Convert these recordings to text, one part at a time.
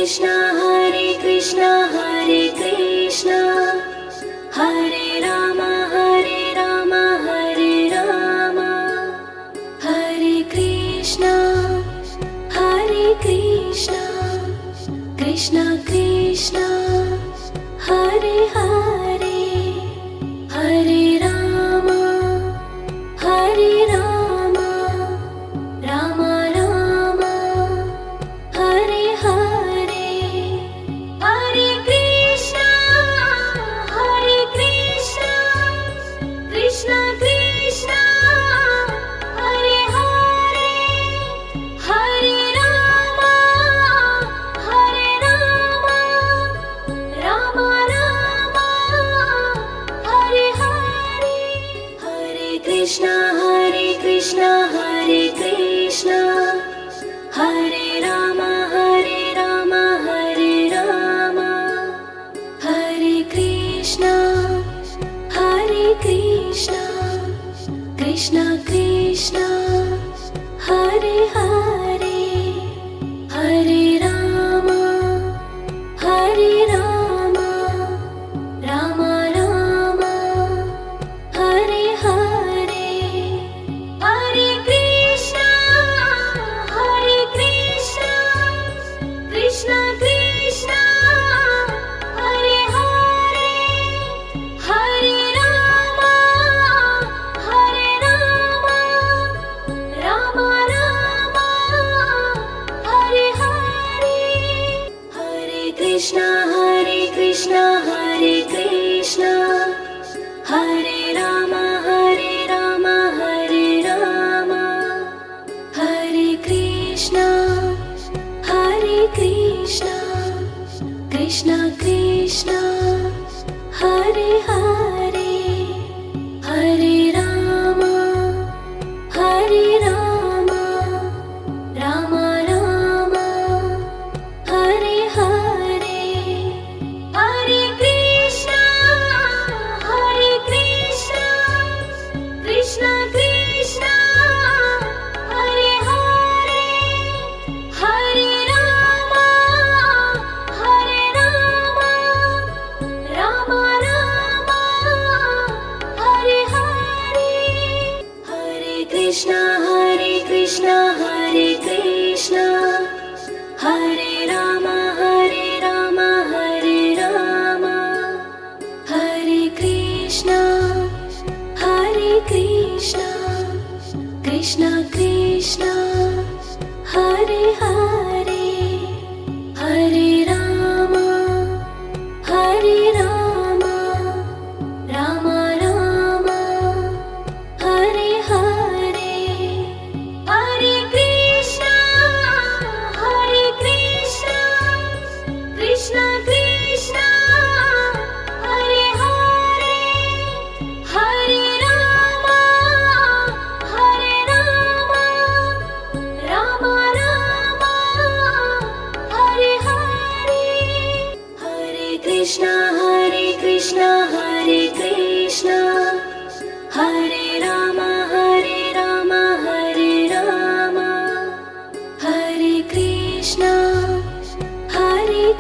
Krishna Hare Krishna Hare Ram Hare Ram Hare Krishna Krishna Krishna Hare Hare Hare Ram Ram Ram Hare Hare Hare Krishna Krishna Krishna Hare Hare Hare Ram Ram Ram Hare Hare Hare Krishna Hare Krishna Hare Ram Hare Ram Hare Krishna Krishna Krishna Hare Hare Hare Ram Ram Ram Hare Hare Hare Krishna Krishna Krishna Hare Hare Hare Ram Ram Ram Hare Hare Hare Krishna Hare Krishna Hare Ram Hare Ram Hare Krishna Krishna Krishna Hare Hare Hare Ram Ram Ram Hare Hare Hare Krishna Krishna Krishna Hare Hare Hare Ram Ram Ram Hare Hare Hare Krishna Hare Krishna Hare Ram Hare Ram Hare Krishna Krishna Krishna Hare Hare Hare Ram Ram Ram Hare Hare Hare Krishna Krishna Krishna Hare Hare Hare Ram Ram Ram Hare Hare Hare Krishna Hare Krishna Hare Ram Hare Ram Hare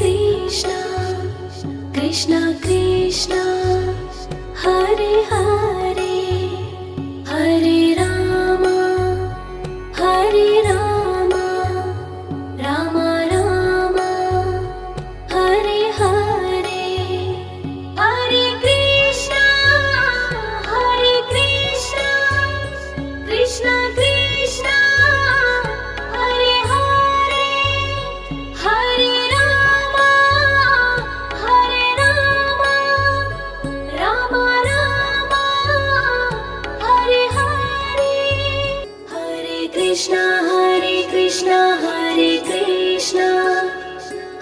Krishna Krishna Krishna Hare Hare Hare Ram Ram Ram Hare Hare Hare Krishna Krishna Krishna Hare Hare Hare Ram Ram Ram Hare Hare Hare Krishna Hare Krishna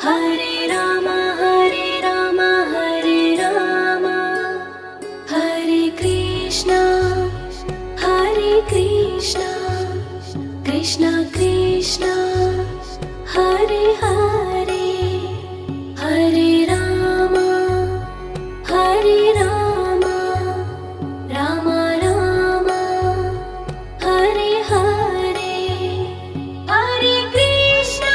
Hare Ram Hare Ram Hare Krishna Krishna Krishna Hare Hare Hare Ram Ram Ram Hare Hare Hare Krishna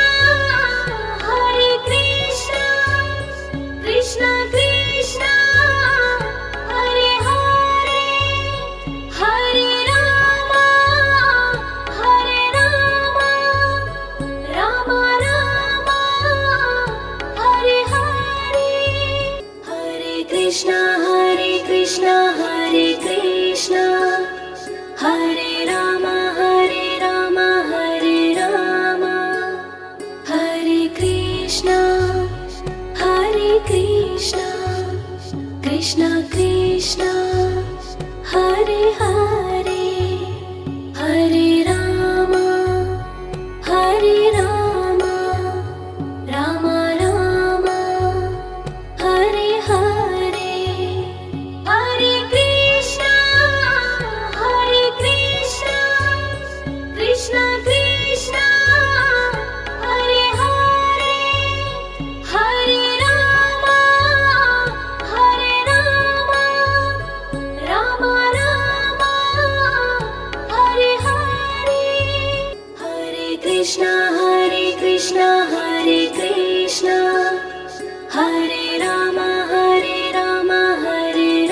Krishna Krishna Krishna Hare Hare Hare Rama Hare Rama Rama Rama Hare Hare Hare Krishna Krishna Krishna Hare Hare Hare Rama Rama Rama Hare Hare Hare Krishna Hare Krishna Hare Rama Hare Rama Hare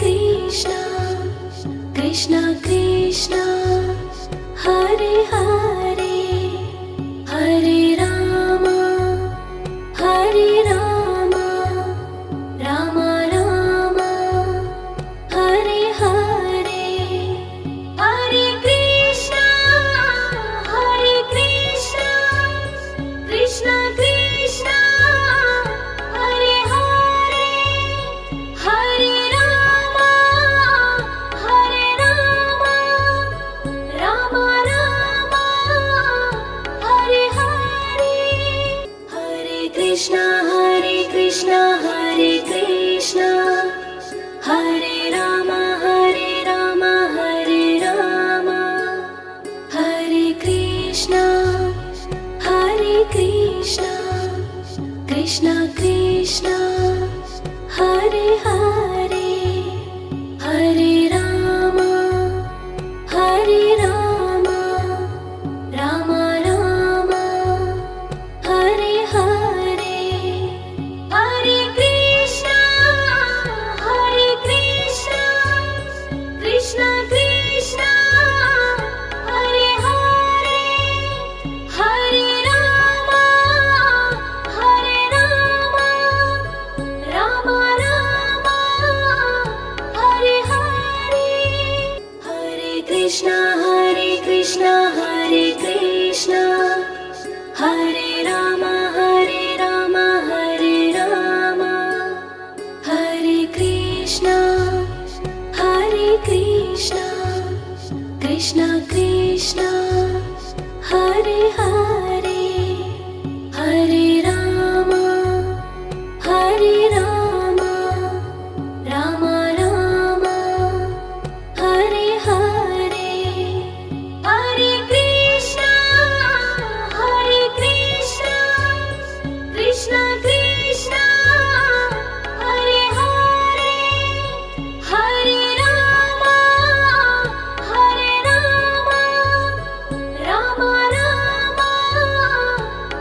Krishna Krishna Krishna Hare Hare Hare Rama Rama Rama Hare Hare Hare Krishna Krishna Krishna Hare Hare Hare Rama Rama Rama Hare Hare Hare Krishna Hare Krishna Hare Rama Hare Rama Hare Krishna Krishna Krishna Hare Hare Hare Rama Rama Rama Hare Hare Hare Krishna Krishna Krishna Hare Hare Hare Rama Rama Rama Hare Hare Hare Krishna Hare Krishna Hare Rama Hare Rama Hare Krishna Krishna Krishna Hare Hare Hare Rama Rama Rama Hare Hare Hare Krishna Krishna Krishna Hare Hare Hare Rama Rama Rama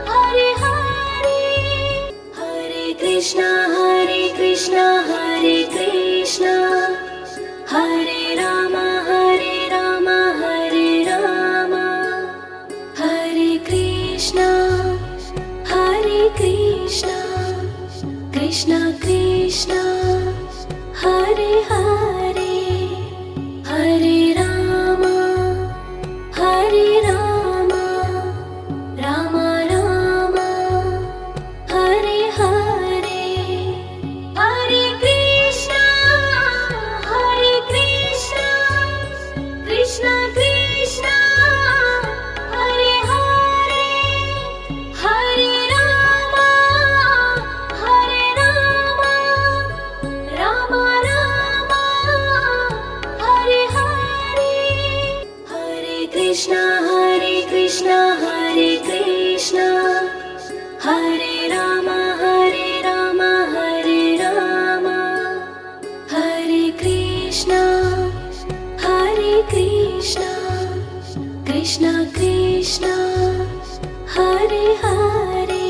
Hare Hare Hare Krishna Hare Krishna Hare Rama Hare Rama Hare Krishna Krishna Krishna Hare Hare Hare Rama Rama Rama Hare Hare Hare Krishna Krishna Krishna Hare Hare Hare Rama Rama Rama Hare Hare Hare Krishna Hare Krishna Hare Rama Hare Rama Hare Krishna Krishna Krishna Hare Hare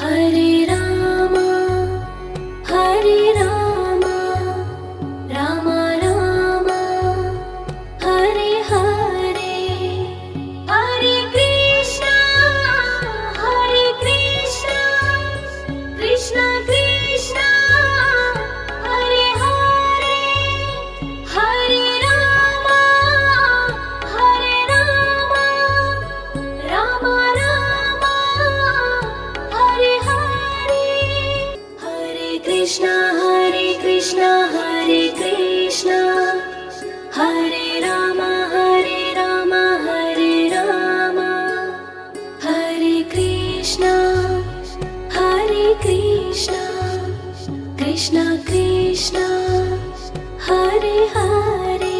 Hare Rama Rama Rama Hare Hare Hare Krishna Krishna Krishna Hare Hare Hare Rama Rama Krishna Krishna Hare Hare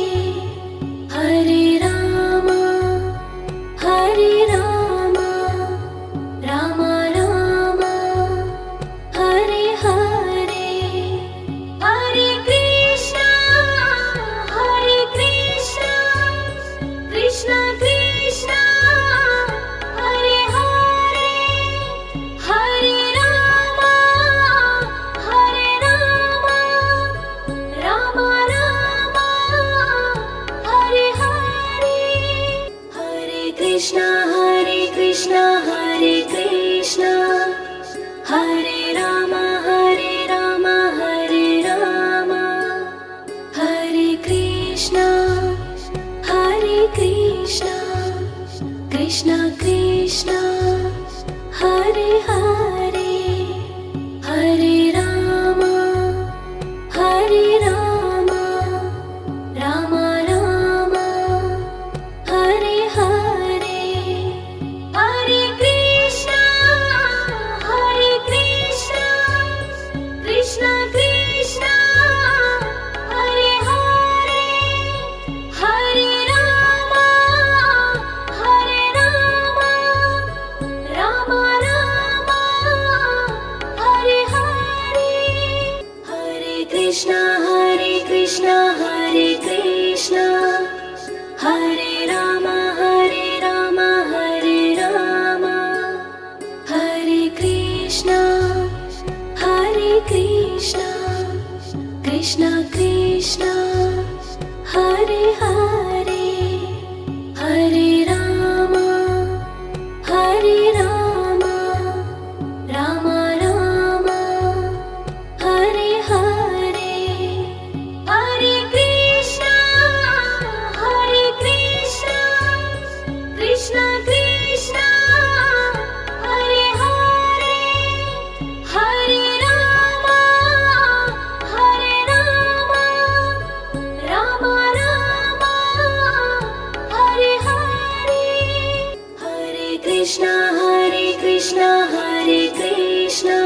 Hare Rama Hare Rama Rama Rama Hare Hare Hare Krishna Krishna Krishna Hare Hare Hare Rama Rama Rama Hare Hare Hare Krishna Hare Krishna Hare Rama Hare Rama Hare Krishna Krishna Krishna Hare Hare Hare Rama Rama Rama Hare Hare Hare Krishna Krishna Krishna Hare Hare Hare Rama Rama Rama Hare Hare Hare Krishna Hare Krishna Hare Rama Hare Rama Hare Krishna Krishna Krishna Hare Hare Hare Rama Rama Rama Hare Hare Hare Krishna Krishna Krishna Hare Hare Hare Rama Rama Rama Hare Hare Hare Krishna Hare Krishna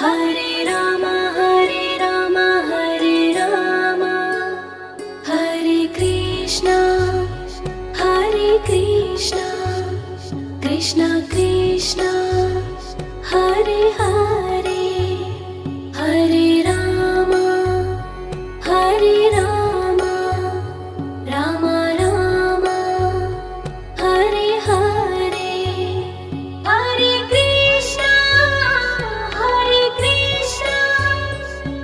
Hare Rama Hare Rama Hare Krishna Krishna Krishna Hare Hare Hare Rama Rama Rama Hare Hare Hare Krishna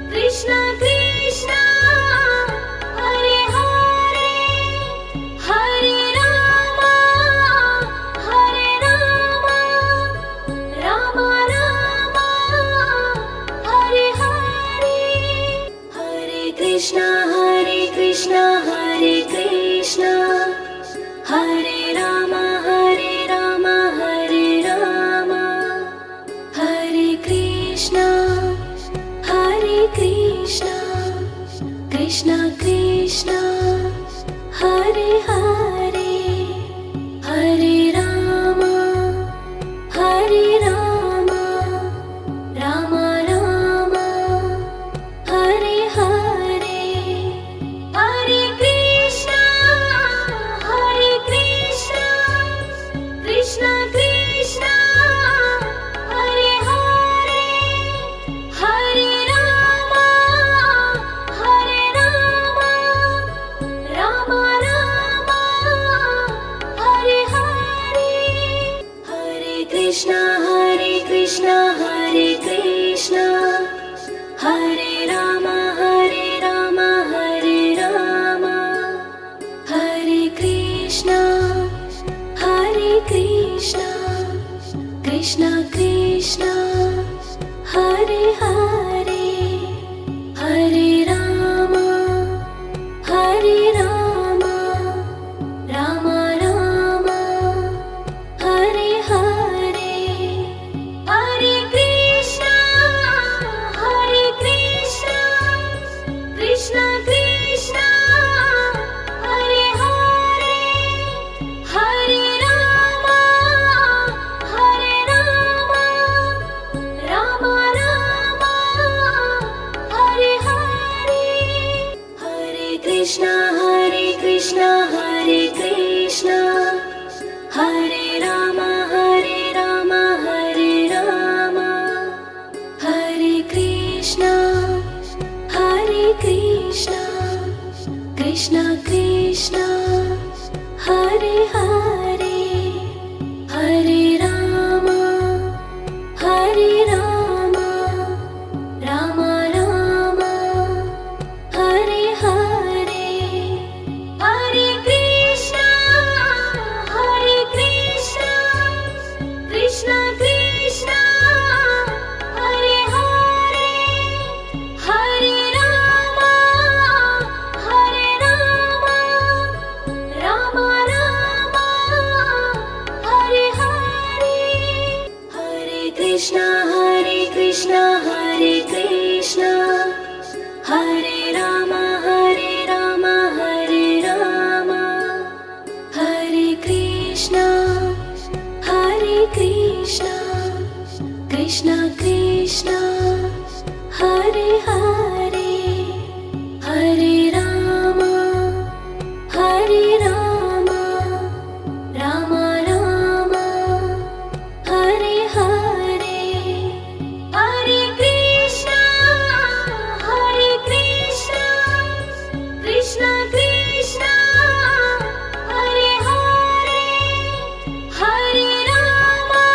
Krishna Krishna Hare Hare Hare Rama Rama Rama Hare Hare Hare Krishna Hare Krishna Hare Rama Hare Rama Hare Krishna Krishna Krishna Hare Hare Hare Rama Rama Rama Hare Hare Hare Krishna Krishna Krishna Hare Hare Hare Rama Rama Rama Hare Hare Hare Krishna Hare Krishna Hare Rama Hare Rama Hare Krishna Krishna Krishna Hare Hare Hare Rama Rama Rama Hare Hare Hare Krishna Krishna Krishna Hare Hare Hare Rama Rama Rama Krishna Krishna Hare Hare Hare Rama Hare Rama Rama Rama Hare Hare Hare Krishna Krishna Krishna Hare Hare Hare Rama Rama Rama Hare Hare Hare Krishna Hare Krishna Hare Rama Hare Rama Hare Krishna Krishna Krishna Hare Hare Hare Rama Rama Rama Hare Hare Hare Krishna Krishna Krishna Hare Hare Hare Rama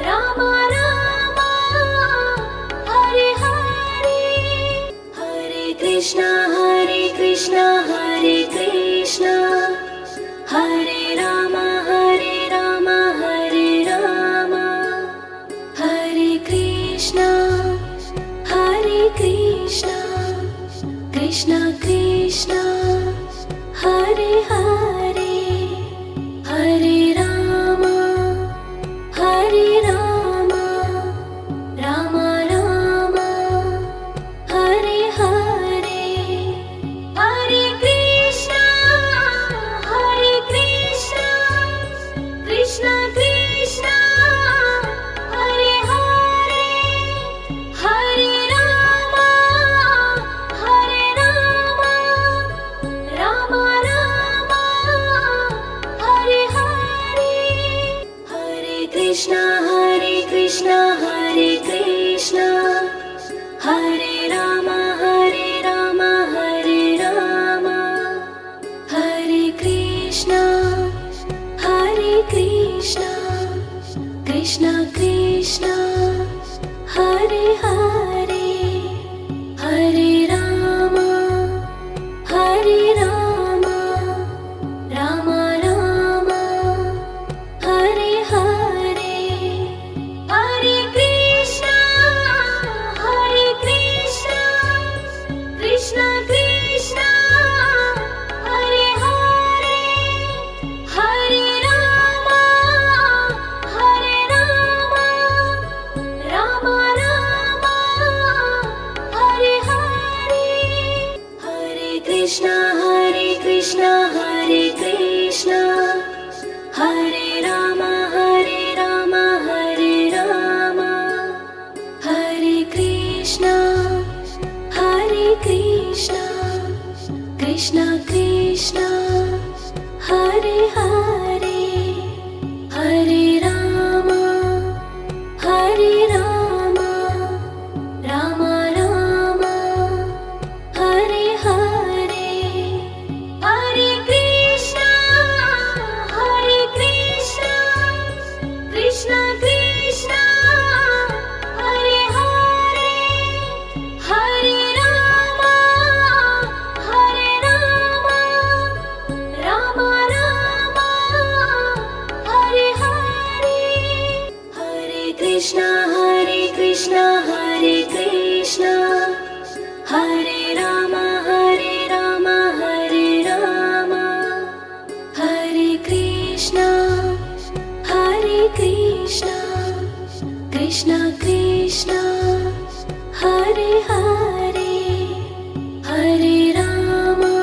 Rama Rama Hare Hare Hare Krishna Hare Krishna Hare Rama Hare Rama Hare Krishna Krishna Krishna Hare Hare Hare Rama Rama Rama Hare Hare Hare Krishna Krishna Krishna Hare Hare Hare Rama Rama Rama Hare Hare Hare Krishna Hare Krishna Hare Rama Hare Rama Hare Krishna Krishna Krishna Hare Hare Hare Rama Rama Rama Hare Hare Hare Krishna Krishna Krishna Hare Hare Hare Rama Rama Rama Hare Hare Hare Krishna Hare Krishna Hare Rama Hare Rama Hare Krishna Krishna Krishna Hare Hare Hare Rama Rama Rama Hare Hare Hare Krishna Krishna Krishna Hare Hare Hare Rama Rama Rama Hare Hare Hare Krishna Hare Krishna Hare Rama Hare Rama Hare Krishna Krishna Krishna Hare Hare Hare Rama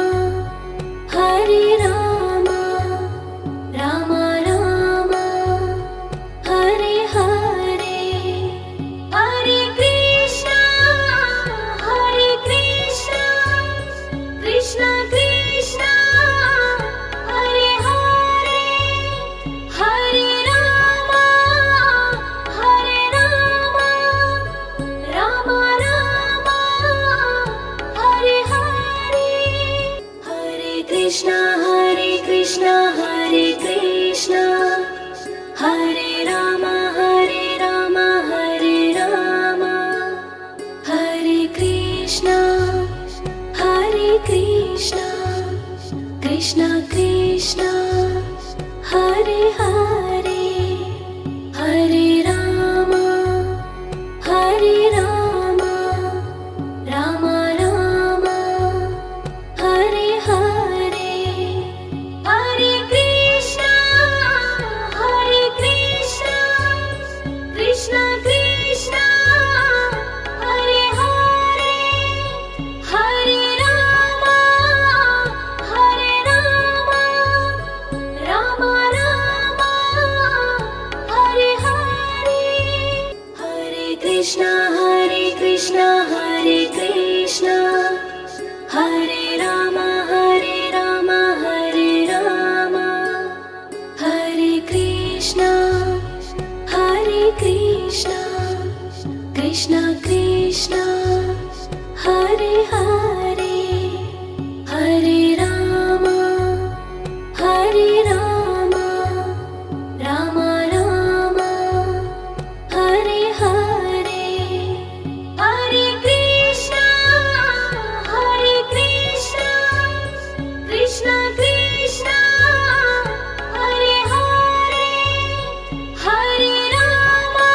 Rama Rama Hare Hare Hare Krishna Krishna Krishna Hare Hare Hare Rama Rama Rama Krishna Hare Krishna Hare Rama Hare Rama Hare Krishna Krishna Krishna Hare Hare Hare Rama Rama Rama Hare Hare Hare Krishna Krishna Krishna Hare Hare Hare Rama Rama Rama Hare Hare Hare Krishna Hare Krishna Hare Rama Hare Krishna Krishna Krishna Hare Hare Hare Rama Rama Rama Hare Hare Hare Krishna Krishna Krishna Hare Hare Hare Rama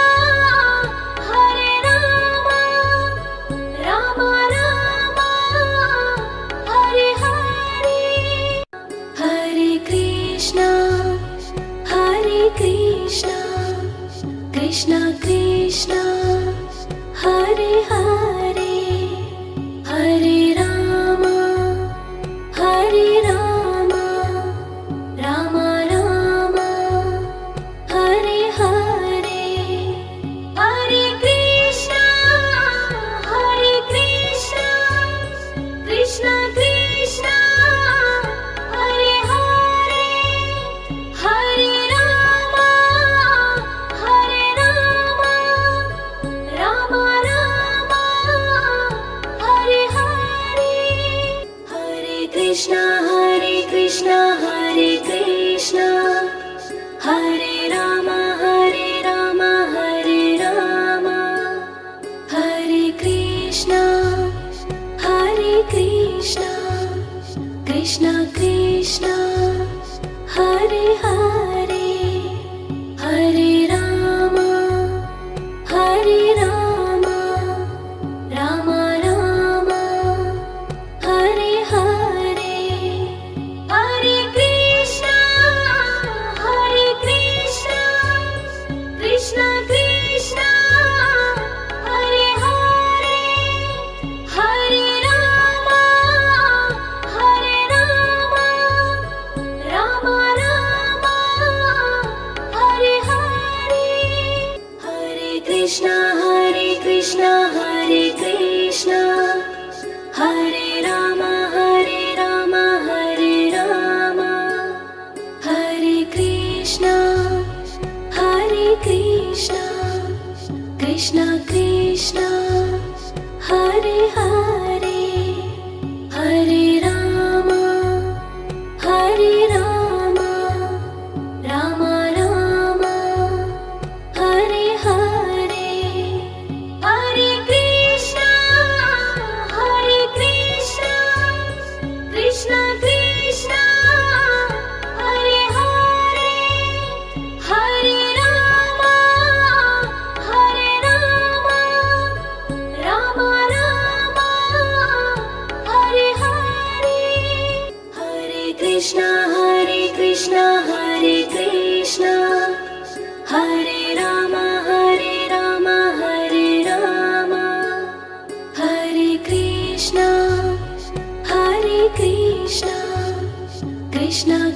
Rama Rama Hare Hare Hare Krishna Krishna Krishna Hare Hare Hare Rama Rama Rama Hare Hare Hare Krishna Krishna Krishna Hare Hare Hare Rama Rama Rama Hare Hare Hare Krishna Hare Rama Hare Krishna Krishna Krishna Hare Hare Hare Rama Rama Rama Hare Hare Hare Krishna Krishna Krishna Hare Hare Hare Rama Rama Rama Hare Hare Hare Krishna Hare Krishna Hare Rama Hare Krishna Krishna Krishna Hare Hare Hare Rama Rama Rama Hare Hare Hare Krishna Krishna Krishna Hare Hare Hare Rama Rama Rama Hare Hare Hare Krishna Hare Krishna Hare Rama Hare Krishna Krishna